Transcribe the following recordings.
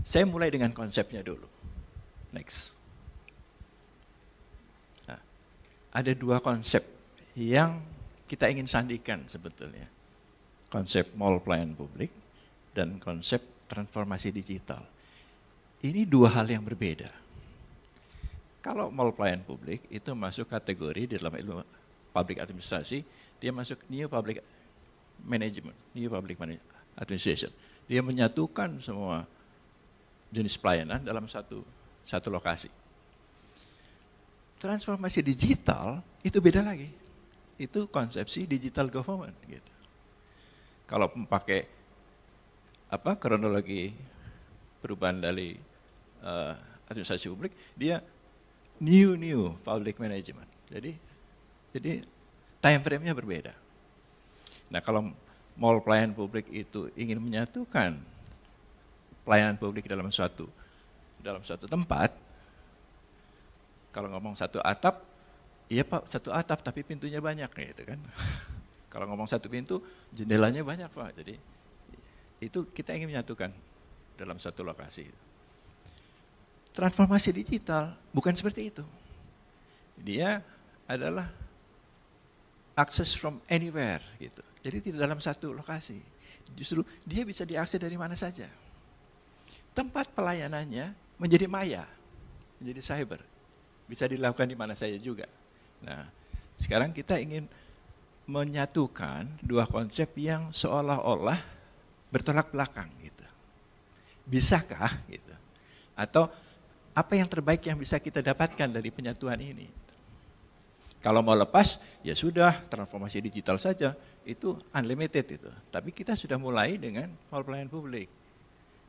Saya mulai dengan konsepnya dulu. Next. Nah, ada dua konsep yang kita ingin sandikan sebetulnya. Konsep mall pelayanan publik dan konsep transformasi digital. Ini dua hal yang berbeda. Kalau mall pelayanan publik itu masuk kategori di dalam ilmu public administrasi, dia masuk new public management, new public administration. Dia menyatukan semua jenis pelayanan dalam satu lokasi. Transformasi digital itu beda lagi. Itu konsepsi digital government gitu. Kalau memakai kronologi perubahan dari administrasi publik, dia new public management. Jadi time frame-nya berbeda. Nah, kalau mall pelayanan publik itu ingin menyatukan pelayanan publik dalam suatu tempat, kalau ngomong satu atap, iya Pak, satu atap tapi pintunya banyak gitu kan. Kalau ngomong satu pintu, jendelanya banyak Pak. Jadi itu kita ingin menyatukan dalam satu lokasi. Transformasi digital bukan seperti itu. Dia adalah access from anywhere gitu. Jadi tidak dalam satu lokasi. Justru dia bisa diakses dari mana saja. Tempat pelayanannya menjadi maya, menjadi cyber. Bisa dilakukan di mana saja juga. Nah, sekarang kita ingin menyatukan dua konsep yang seolah-olah bertolak belakang gitu. Bisakah gitu? Atau apa yang terbaik yang bisa kita dapatkan dari penyatuan ini? Kalau mau lepas, ya sudah transformasi digital saja, itu unlimited itu. Tapi kita sudah mulai dengan mall pelayanan publik.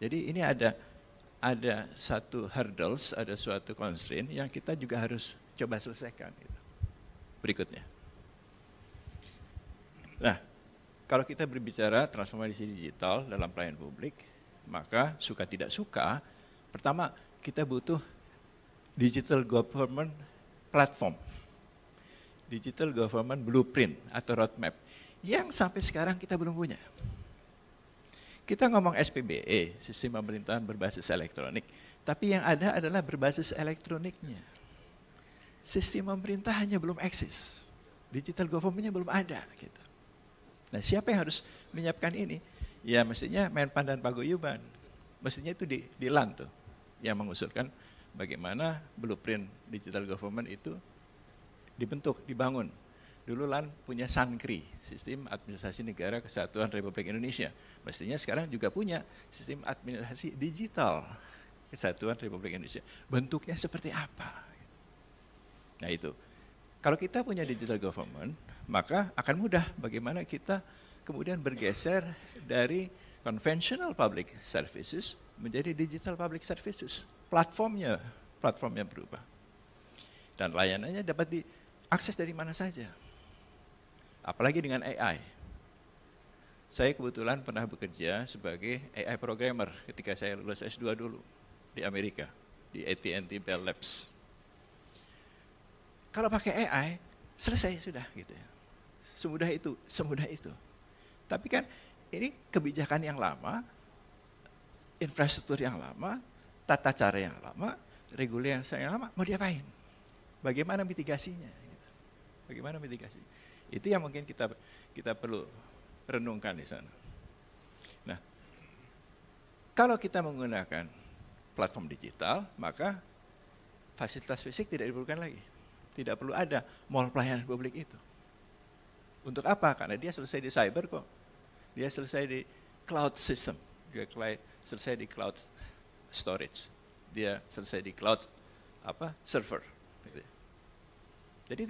Jadi ini ada satu hurdles, ada suatu constraint yang kita juga harus coba selesaikan. Gitu. Berikutnya. Nah, kalau kita berbicara transformasi digital dalam pelayanan publik, maka suka tidak suka, pertama kita butuh digital government platform, digital government blueprint atau roadmap, yang sampai sekarang kita belum punya. Kita ngomong SPBE, sistem pemerintahan berbasis elektronik, tapi yang ada adalah berbasis elektroniknya. Sistem pemerintahannya belum eksis, digital government-nya belum ada. Gitu. Nah, siapa yang harus menyiapkan ini? Ya mestinya Menpan dan Paguyuban, mestinya itu di LAN tuh, yang mengusulkan bagaimana blueprint digital government itu dibentuk, dibangun. Dulu LAN punya SANKRI, Sistem Administrasi Negara Kesatuan Republik Indonesia. Mestinya sekarang juga punya Sistem Administrasi Digital Kesatuan Republik Indonesia. Bentuknya seperti apa? Nah itu, kalau kita punya digital government, maka akan mudah bagaimana kita kemudian bergeser dari conventional public services menjadi digital public services. Platformnya berubah. Dan layanannya dapat diakses dari mana saja. Apalagi dengan AI. Saya kebetulan pernah bekerja sebagai AI programmer ketika saya lulus S2 dulu di Amerika, di AT&T Bell Labs. Kalau pakai AI, selesai sudah gitu ya. Semudah itu. Tapi kan ini kebijakan yang lama, infrastruktur yang lama, tata cara yang lama, regulasi yang lama, mau diapain? Bagaimana mitigasinya? Gitu. Bagaimana mitigasinya? Itu yang mungkin kita perlu renungkan di sana. Nah, kalau kita menggunakan platform digital, maka fasilitas fisik tidak diperlukan lagi. Tidak perlu ada mall pelayanan publik itu. Untuk apa? Karena dia selesai di cyber kok. Dia selesai di cloud system. Dia selesai di cloud storage. Dia selesai di cloud server. Jadi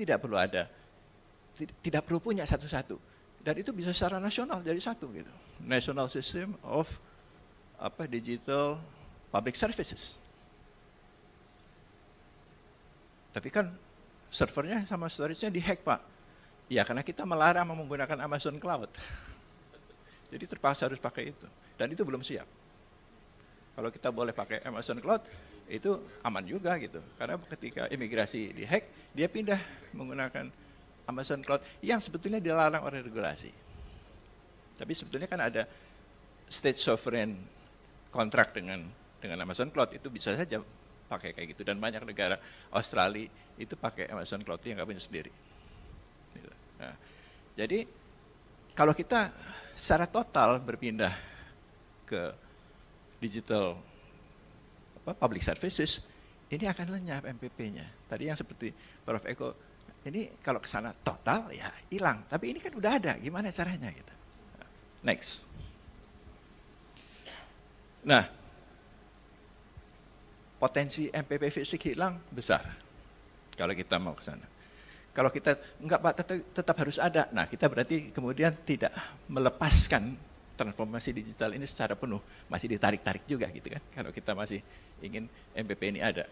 tidak perlu punya satu-satu. Dan itu bisa secara nasional jadi satu gitu. National System of Digital Public Services. Tapi kan servernya sama storage-nya dihack Pak. Ya karena kita melarang menggunakan Amazon Cloud. Jadi terpaksa harus pakai itu. Dan itu belum siap. Kalau kita boleh pakai Amazon Cloud, itu aman juga gitu. Karena ketika imigrasi dihack, dia pindah menggunakan Amazon Cloud yang sebetulnya dilarang oleh regulasi. Tapi sebetulnya kan ada state sovereign kontrak dengan Amazon Cloud itu bisa saja pakai kayak gitu, dan banyak negara Australia itu pakai Amazon Cloud yang nggak punya sendiri. Nah, jadi kalau kita secara total berpindah ke digital public services, ini akan lenyap MPP-nya. Tadi yang seperti Prof. Eko, ini kalau ke sana total ya hilang, tapi ini kan udah ada, gimana caranya gitu. Next. Nah, potensi MPP fisik hilang besar kalau kita mau ke sana. Kalau kita enggak Pak, tetap harus ada. Nah, kita berarti kemudian tidak melepaskan transformasi digital ini secara penuh, masih ditarik-tarik juga gitu kan. Kalau kita masih ingin MPP ini ada.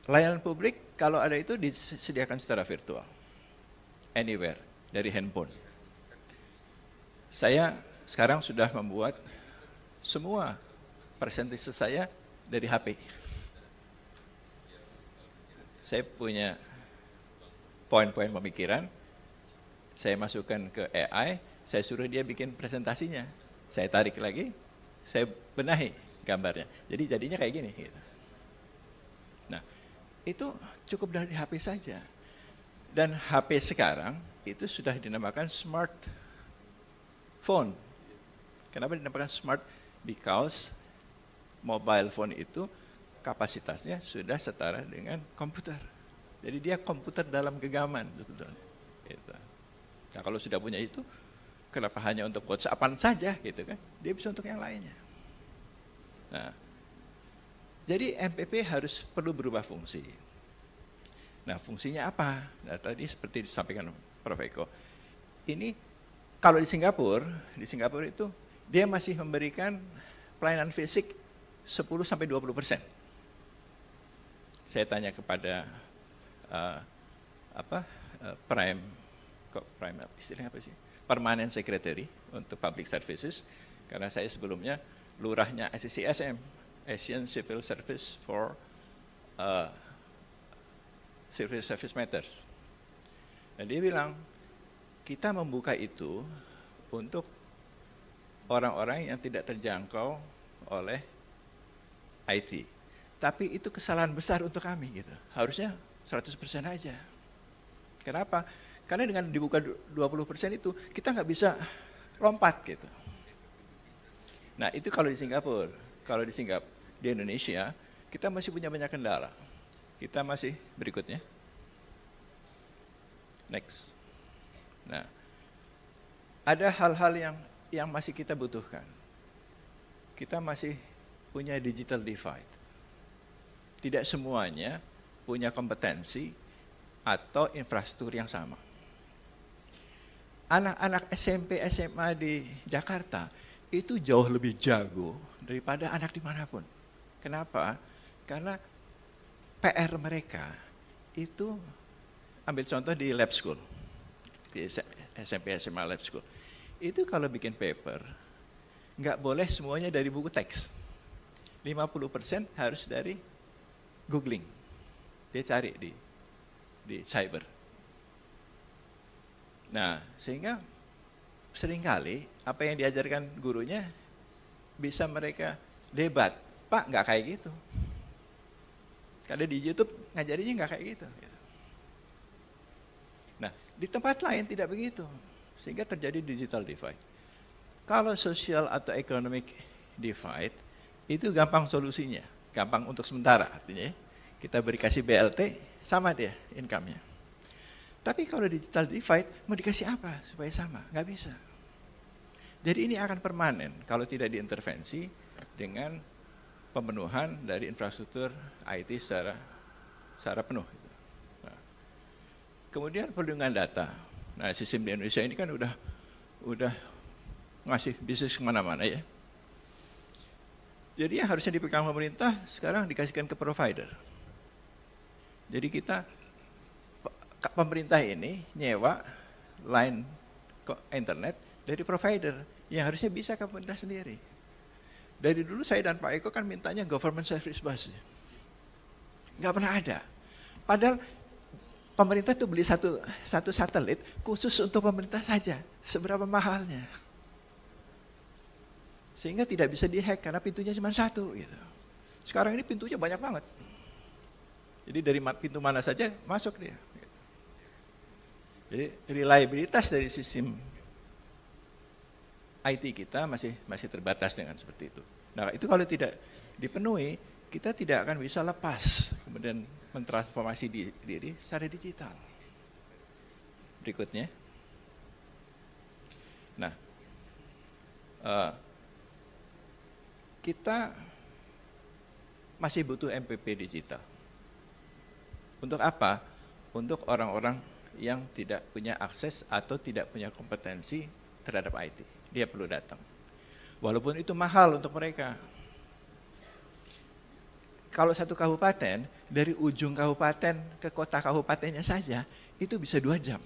Layanan publik kalau ada itu disediakan secara virtual, anywhere, dari handphone. Saya sekarang sudah membuat semua presentasi saya dari HP. Saya punya poin-poin pemikiran, saya masukkan ke AI, saya suruh dia bikin presentasinya. Saya tarik lagi, saya benahi gambarnya. Jadi jadinya kayak gini. Gitu. Nah, itu cukup dari HP saja. Dan HP sekarang itu sudah dinamakan smartphone. Kenapa dinamakan smart? Because mobile phone itu kapasitasnya sudah setara dengan komputer. Jadi dia komputer dalam genggaman. Gitu. Nah, kalau sudah punya itu, kenapa hanya untuk WhatsApp-an saja gitu kan? Dia bisa untuk yang lainnya. Nah, jadi MPP harus perlu berubah fungsi. Nah, fungsinya apa? Nah, tadi seperti disampaikan Prof. Eko. Ini kalau di Singapura itu dia masih memberikan pelayanan fisik 10-20%. Saya tanya kepada prime istilahnya apa sih? Permanent Secretary untuk Public Services, karena saya sebelumnya lurahnya ACCSM, Asian Civil Service for Civil Service Matters. Dan dia bilang, kita membuka itu untuk orang-orang yang tidak terjangkau oleh IT. Tapi itu kesalahan besar untuk kami gitu. Harusnya 100% aja. Kenapa? Karena dengan dibuka 20% itu, kita nggak bisa lompat gitu. Nah, itu kalau di Singapura. Kalau di Indonesia, kita masih punya banyak kendala. Kita masih berikutnya. Next. Nah, ada hal-hal yang masih kita butuhkan. Kita masih punya digital divide. Tidak semuanya punya kompetensi atau infrastruktur yang sama. Anak-anak SMP, SMA di Jakarta itu jauh lebih jago daripada anak dimanapun. Kenapa? Karena PR mereka itu, ambil contoh di lab school, di SMP, SMA lab school. Itu kalau bikin paper, nggak boleh semuanya dari buku teks. 50% harus dari googling. Dia cari di cyber. Nah, sehingga seringkali apa yang diajarkan gurunya bisa mereka debat. Pak, nggak kayak gitu. Karena di YouTube ngajarinya nggak kayak gitu. Nah, di tempat lain tidak begitu. Sehingga terjadi digital divide. Kalau social atau economic divide, itu gampang solusinya. Gampang untuk sementara, artinya kita beri kasih BLT, sama dia income-nya. Tapi kalau digital divide, mau dikasih apa supaya sama? Nggak bisa. Jadi ini akan permanen kalau tidak diintervensi dengan pemenuhan dari infrastruktur IT secara penuh. Nah, kemudian perlindungan data. Nah, sistem di Indonesia ini kan udah ngasih bisnis kemana-mana ya. Jadi yang harusnya dipegang pemerintah sekarang dikasihkan ke provider. Jadi pemerintah ini nyewa line internet dari provider yang harusnya bisa ke pemerintah sendiri. Dari dulu saya dan Pak Eko kan mintanya government service bus. Nggak pernah ada. Padahal pemerintah itu beli satu satelit khusus untuk pemerintah saja. Seberapa mahalnya? Sehingga tidak bisa dihack karena pintunya cuma satu gitu. Sekarang ini pintunya banyak banget. Jadi dari pintu mana saja masuk dia. Jadi reliabilitas dari sistem IT kita masih terbatas dengan seperti itu. Nah, itu kalau tidak dipenuhi, kita tidak akan bisa lepas kemudian mentransformasi diri secara digital. Berikutnya. Nah, kita masih butuh MPP digital. Untuk apa? Untuk orang-orang yang tidak punya akses atau tidak punya kompetensi terhadap IT. Dia perlu datang. Walaupun itu mahal untuk mereka. Kalau satu kabupaten, dari ujung kabupaten ke kota kabupatennya saja, itu bisa 2 jam.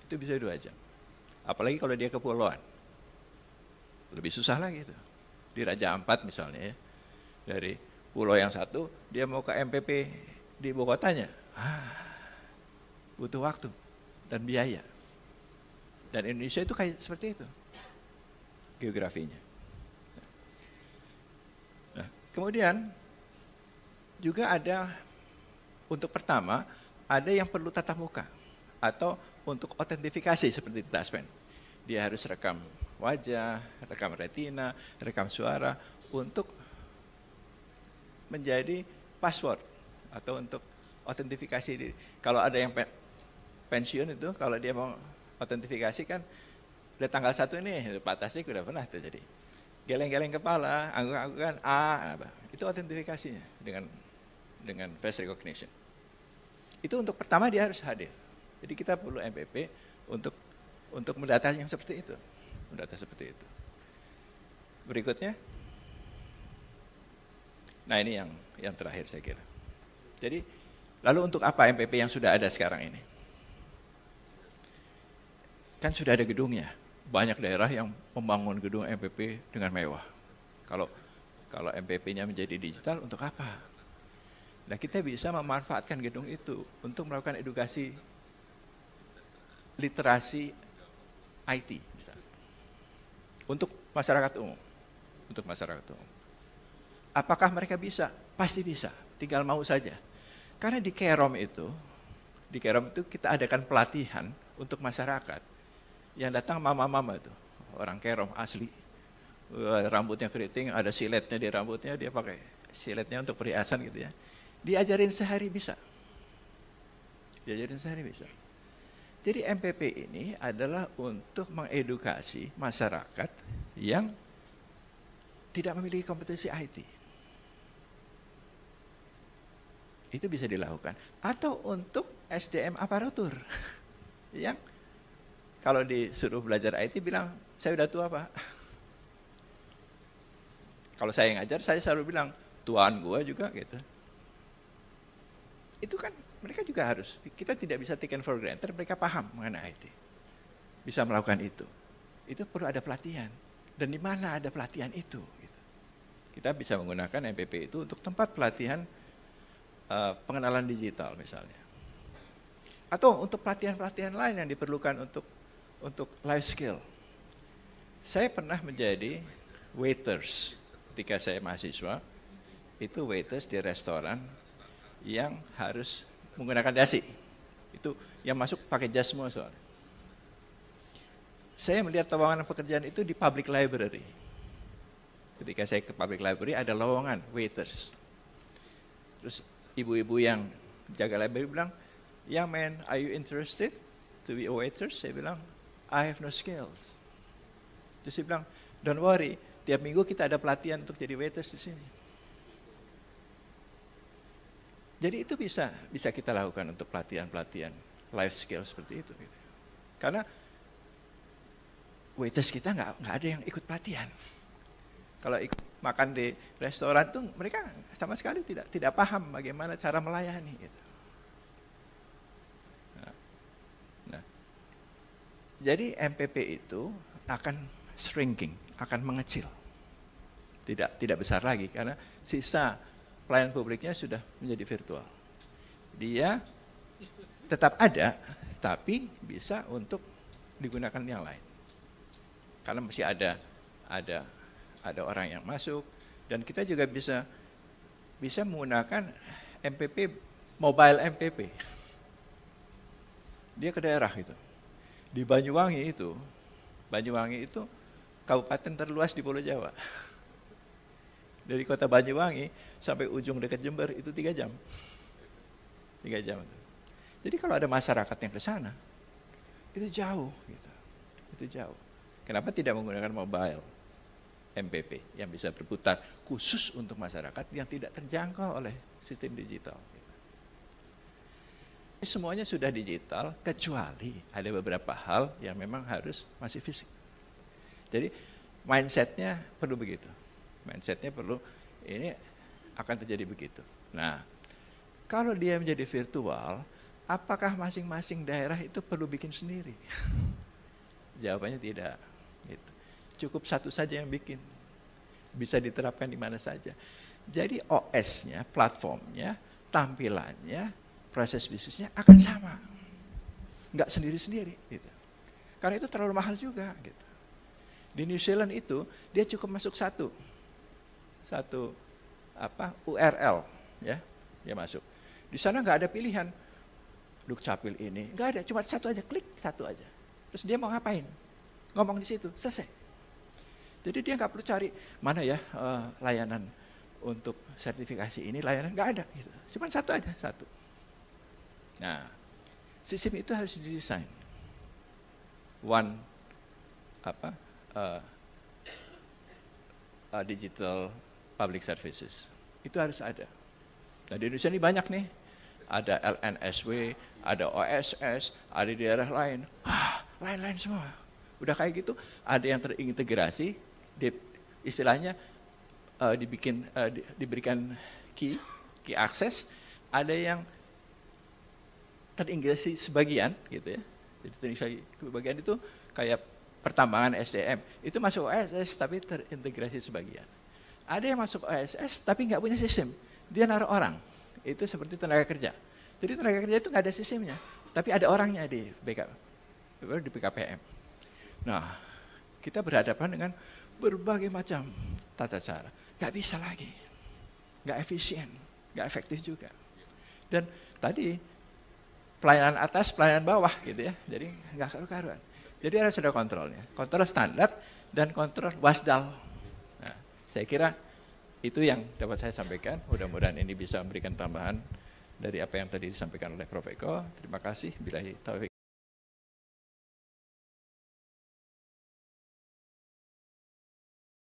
Itu bisa 2 jam. Apalagi kalau dia kepulauan. Lebih susah lagi itu. Di Raja Ampat misalnya ya. Dari pulau yang satu, dia mau ke MPP di ibu kotanya. Butuh waktu dan biaya. Dan Indonesia itu kayak seperti itu. Geografinya. Nah, kemudian juga ada untuk pertama, ada yang perlu tatap muka atau untuk autentifikasi seperti di Taspen. Dia harus rekam wajah, rekam retina, rekam suara untuk menjadi password atau untuk autentifikasi diri. Kalau ada yang pensiun itu, kalau dia mau autentifikasi kan, udah tanggal 1 ini, Pak Tasik udah pernah terjadi. Geleng-geleng kepala, angguk-anggukan, itu autentifikasinya dengan face recognition. Itu untuk pertama dia harus hadir. Jadi kita perlu MPP untuk mendata yang seperti itu. Mendata seperti itu. Berikutnya. Nah, ini yang terakhir saya kira. Jadi, lalu untuk apa MPP yang sudah ada sekarang ini? Kan sudah ada gedungnya. Banyak daerah yang membangun gedung MPP dengan mewah. Kalau MPP-nya menjadi digital, untuk apa? Nah, kita bisa memanfaatkan gedung itu untuk melakukan edukasi literasi IT misalnya. Untuk masyarakat umum. Untuk masyarakat umum. Apakah mereka bisa? Pasti bisa, tinggal mau saja. Karena di Kerom itu kita adakan pelatihan untuk masyarakat. Yang datang mama-mama itu, orang Kerom asli. Rambutnya keriting, ada siletnya di rambutnya, dia pakai siletnya untuk perhiasan gitu ya. Diajarin sehari bisa. Diajarin sehari bisa. Jadi MPP ini adalah untuk mengedukasi masyarakat yang tidak memiliki kompetensi IT. Itu bisa dilakukan. Atau untuk SDM aparatur. Yang kalau disuruh belajar IT bilang, saya udah tua Pak. Kalau saya ngajar, saya selalu bilang, tuaan gua juga gitu. Itu kan mereka juga harus, kita tidak bisa taken for granted, mereka paham mengenai IT. Bisa melakukan itu. Itu perlu ada pelatihan. Dan di mana ada pelatihan itu? Gitu. Kita bisa menggunakan MPP itu untuk tempat pelatihan pengenalan digital misalnya. Atau untuk pelatihan-pelatihan lain yang diperlukan untuk life skill. Saya pernah menjadi waiters ketika saya mahasiswa. Itu waiters di restoran yang harus menggunakan dasi. Itu yang masuk pakai jas semua soalnya. Saya melihat lowongan pekerjaan itu di public library. Ketika saya ke public library ada lowongan waiters. Terus ibu-ibu yang jaga library bilang, "Young man, are you interested to be a waiter?" Saya bilang, "I have no skills." Terus dia bilang, "Don't worry, tiap minggu kita ada pelatihan untuk jadi waiters di sini." Jadi itu bisa kita lakukan untuk pelatihan-pelatihan life skill seperti itu. Gitu. Karena waiters kita nggak ada yang ikut pelatihan. Kalau ikut makan di restoran tuh mereka sama sekali tidak paham bagaimana cara melayani. Gitu. Nah, jadi MPP itu akan shrinking, akan mengecil, tidak besar lagi karena sisa pelayanan publiknya sudah menjadi virtual. Dia tetap ada, tapi bisa untuk digunakan yang lain. Karena masih ada ada orang yang masuk, dan kita juga bisa menggunakan MPP, mobile MPP. Dia ke daerah itu. Di Banyuwangi itu kabupaten terluas di Pulau Jawa. Dari kota Banyuwangi sampai ujung dekat Jember itu 3 jam. 3 jam. Jadi kalau ada masyarakat yang ke sana, itu jauh gitu. Itu jauh. Kenapa tidak menggunakan mobile MPP yang bisa berputar khusus untuk masyarakat yang tidak terjangkau oleh sistem digital. Semuanya sudah digital, kecuali ada beberapa hal yang memang harus masih fisik. Jadi mindsetnya perlu begitu. Mindsetnya perlu, ini akan terjadi begitu. Nah, kalau dia menjadi virtual, apakah masing-masing daerah itu perlu bikin sendiri? Jawabannya tidak. Gitu. Cukup satu saja yang bikin. Bisa diterapkan di mana saja. Jadi OS-nya, platformnya, tampilannya, proses bisnisnya akan sama. Nggak sendiri-sendiri. Gitu. Karena itu terlalu mahal juga. Gitu. Di New Zealand itu, dia cukup masuk satu URL. Ya, dia masuk. Di sana nggak ada pilihan. Dukcapil ini, nggak ada. Cuma satu aja, klik satu aja. Terus dia mau ngapain? Ngomong di situ, selesai. Jadi dia nggak perlu cari mana ya layanan untuk sertifikasi ini, layanan nggak ada. Gitu. Cuma satu aja, satu. Nah, sistem itu harus didesain. Digital public services. Itu harus ada. Nah, di Indonesia ini banyak nih. Ada LNSW, ada OSS, ada di daerah lain. Lain-lain semua. Udah kayak gitu, ada yang terintegrasi, istilahnya diberikan key akses, ada yang terintegrasi sebagian, gitu ya. Jadi terintegrasi sebagian itu kayak pertambangan SDM, itu masuk OSS tapi terintegrasi sebagian. Ada yang masuk OSS tapi nggak punya sistem, dia naruh orang. Itu seperti tenaga kerja. Jadi tenaga kerja itu nggak ada sistemnya, tapi ada orangnya di BKPM. Nah, kita berhadapan dengan berbagai macam tata cara. Nggak bisa lagi, nggak efisien, nggak efektif juga. Dan tadi pelayanan atas, pelayanan bawah gitu ya, jadi nggak karu-karuan. Jadi harus ada kontrolnya, kontrol standar dan kontrol wasdal. Nah, saya kira itu yang dapat saya sampaikan. Mudah-mudahan ini bisa memberikan tambahan dari apa yang tadi disampaikan oleh Prof. Eko. Terima kasih. Billahi taufiq.